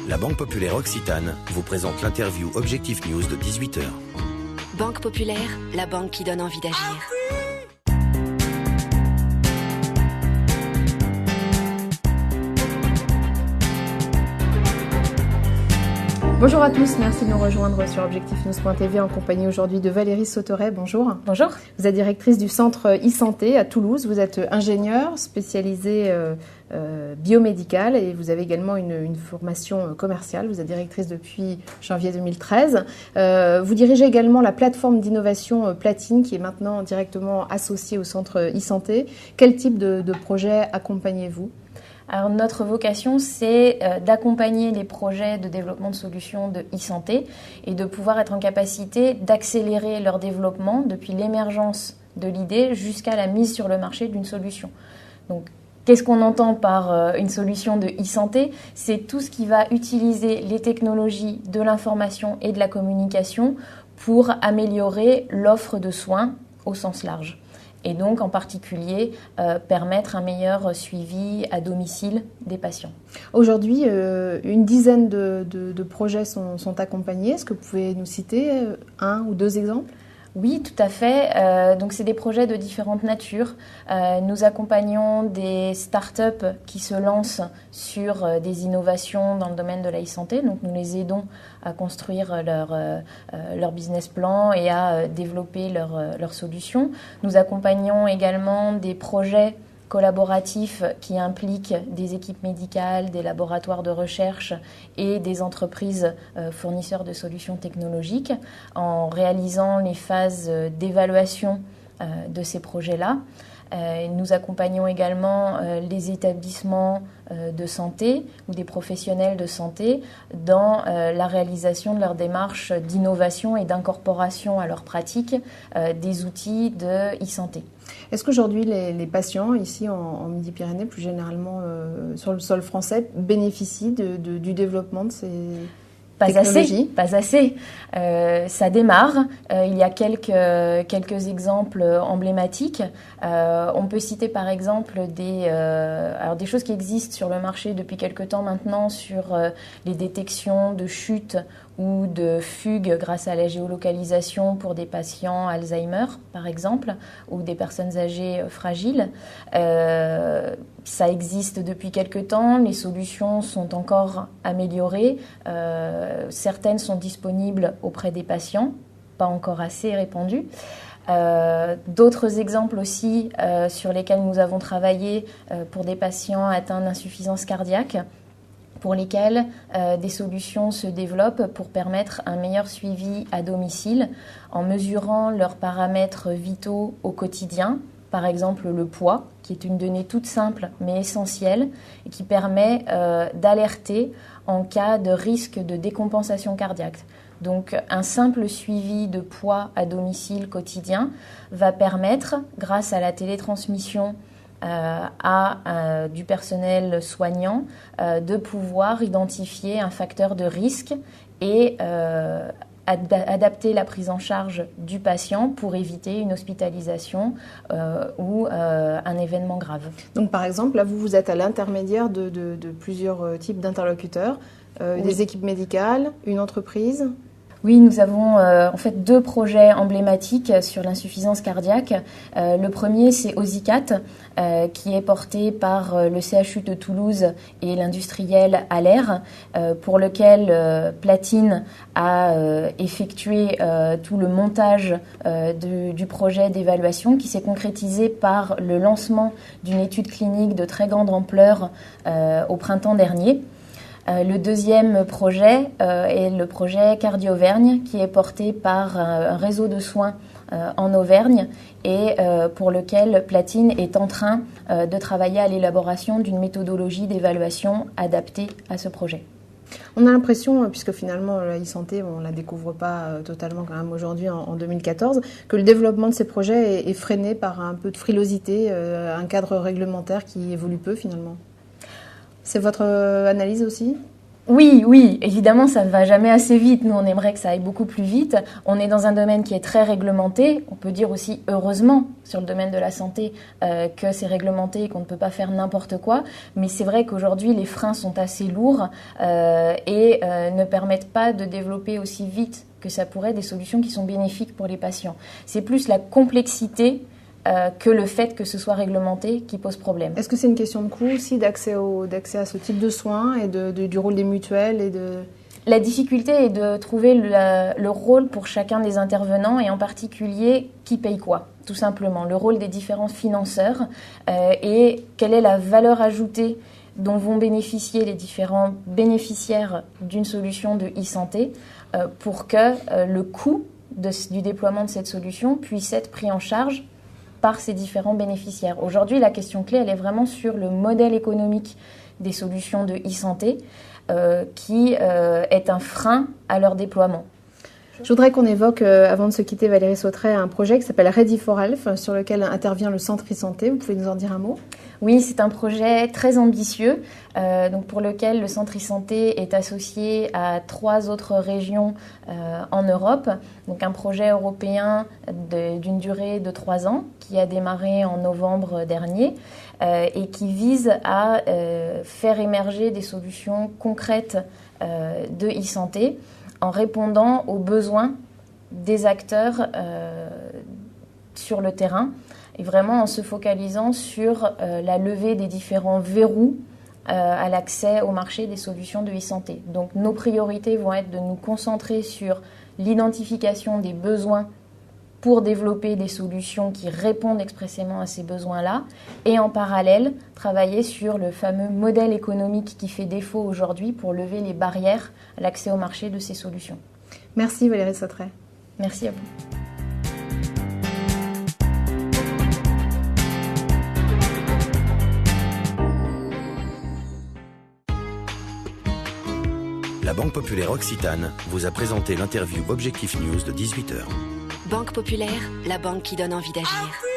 La Banque Populaire Occitane vous présente l'interview Objectif News de 18h. Banque Populaire, la banque qui donne envie d'agir. Bonjour à tous, merci de nous rejoindre sur objectifnews.tv en compagnie aujourd'hui de Valérie Sautoret. Bonjour. Bonjour. Vous êtes directrice du centre e-santé à Toulouse. Vous êtes ingénieure spécialisée biomédicale et vous avez également une formation commerciale. Vous êtes directrice depuis janvier 2013. Vous dirigez également la plateforme d'innovation Platine qui est maintenant directement associée au centre e-santé. Quel type de projet accompagnez-vous ? Alors notre vocation, c'est d'accompagner les projets de développement de solutions de e-santé et de pouvoir être en capacité d'accélérer leur développement depuis l'émergence de l'idée jusqu'à la mise sur le marché d'une solution. Donc, qu'est-ce qu'on entend par une solution de e-santé ? C'est tout ce qui va utiliser les technologies de l'information et de la communication pour améliorer l'offre de soins au sens large. Et donc, en particulier, permettre un meilleur suivi à domicile des patients. Aujourd'hui, une dizaine de projets sont accompagnés. Est-ce que vous pouvez nous citer un ou deux exemples ? Oui, tout à fait. Donc, c'est des projets de différentes natures. Nous accompagnons des startups qui se lancent sur des innovations dans le domaine de la e-santé. Donc, nous les aidons à construire leur business plan et à développer leurs solutions. Nous accompagnons également des projets collaboratifs qui impliquent des équipes médicales, des laboratoires de recherche et des entreprises fournisseurs de solutions technologiques en réalisant les phases d'évaluation de ces projets-là. Nous accompagnons également les établissements de santé ou des professionnels de santé dans la réalisation de leurs démarches d'innovation et d'incorporation à leurs pratiques des outils de e-santé. Est-ce qu'aujourd'hui les patients ici en Midi-Pyrénées, plus généralement sur le sol français, bénéficient du développement de ces technologies ? Pas assez. Ça démarre. Il y a quelques exemples emblématiques. On peut citer par exemple des choses qui existent sur le marché depuis quelque temps maintenant sur les détections de chutes ou de fugues grâce à la géolocalisation pour des patients Alzheimer, par exemple, ou des personnes âgées fragiles. Ça existe depuis quelque temps, les solutions sont encore améliorées, certaines sont disponibles auprès des patients, pas encore assez répandues. D'autres exemples aussi sur lesquels nous avons travaillé pour des patients atteints d'insuffisance cardiaque, pour lesquels des solutions se développent pour permettre un meilleur suivi à domicile en mesurant leurs paramètres vitaux au quotidien, par exemple le poids, qui est une donnée toute simple mais essentielle et qui permet d'alerter en cas de risque de décompensation cardiaque. Donc un simple suivi de poids à domicile quotidien va permettre, grâce à la télétransmission du personnel soignant, de pouvoir identifier un facteur de risque et adapter la prise en charge du patient pour éviter une hospitalisation ou un événement grave. Donc par exemple, là vous êtes à l'intermédiaire de plusieurs types d'interlocuteurs, des équipes médicales, une entreprise. Oui, nous avons en fait deux projets emblématiques sur l'insuffisance cardiaque. Le premier, c'est Osicat, qui est porté par le CHU de Toulouse et l'industriel Aller, pour lequel Platine a effectué tout le montage du projet d'évaluation qui s'est concrétisé par le lancement d'une étude clinique de très grande ampleur au printemps dernier. Le deuxième projet est le projet Cardio-Auvergne qui est porté par un réseau de soins en Auvergne et pour lequel Platine est en train de travailler à l'élaboration d'une méthodologie d'évaluation adaptée à ce projet. On a l'impression, puisque finalement la e-santé, on ne la découvre pas totalement quand même aujourd'hui en 2014, que le développement de ces projets est freiné par un peu de frilosité, un cadre réglementaire qui évolue peu finalement. C'est votre analyse aussi ? Oui, évidemment, ça ne va jamais assez vite. Nous, on aimerait que ça aille beaucoup plus vite. On est dans un domaine qui est très réglementé. On peut dire aussi, heureusement, sur le domaine de la santé, que c'est réglementé et qu'on ne peut pas faire n'importe quoi. Mais c'est vrai qu'aujourd'hui, les freins sont assez lourds et ne permettent pas de développer aussi vite que ça pourrait des solutions qui sont bénéfiques pour les patients. C'est plus la complexité que le fait que ce soit réglementé qui pose problème. Est-ce que c'est une question de coût aussi, d'accès à ce type de soins et du rôle des mutuelles et de... La difficulté est de trouver le rôle pour chacun des intervenants et en particulier qui paye quoi, tout simplement. Le rôle des différents financeurs et quelle est la valeur ajoutée dont vont bénéficier les différents bénéficiaires d'une solution de e-santé pour que le coût du déploiement de cette solution puisse être pris en charge par ces différents bénéficiaires. Aujourd'hui, la question clé, elle est vraiment sur le modèle économique des solutions de e-santé qui est un frein à leur déploiement. Je voudrais qu'on évoque, avant de se quitter, Valérie Sautret, un projet qui s'appelle Ready for Health, sur lequel intervient le Centre e-santé. Vous pouvez nous en dire un mot ? Oui, c'est un projet très ambitieux donc pour lequel le Centre e-santé est associé à 3 autres régions en Europe. Donc un projet européen d'une durée de 3 ans qui a démarré en novembre dernier et qui vise à faire émerger des solutions concrètes de e-santé en répondant aux besoins des acteurs sur le terrain et vraiment en se focalisant sur la levée des différents verrous à l'accès au marché des solutions de e-santé. Donc nos priorités vont être de nous concentrer sur l'identification des besoins pour développer des solutions qui répondent expressément à ces besoins-là et en parallèle travailler sur le fameux modèle économique qui fait défaut aujourd'hui pour lever les barrières à l'accès au marché de ces solutions. Merci Valérie Sautret. Merci à vous. La Banque Populaire Occitane vous a présenté l'interview Objectif News de 18h. Banque Populaire, la banque qui donne envie d'agir.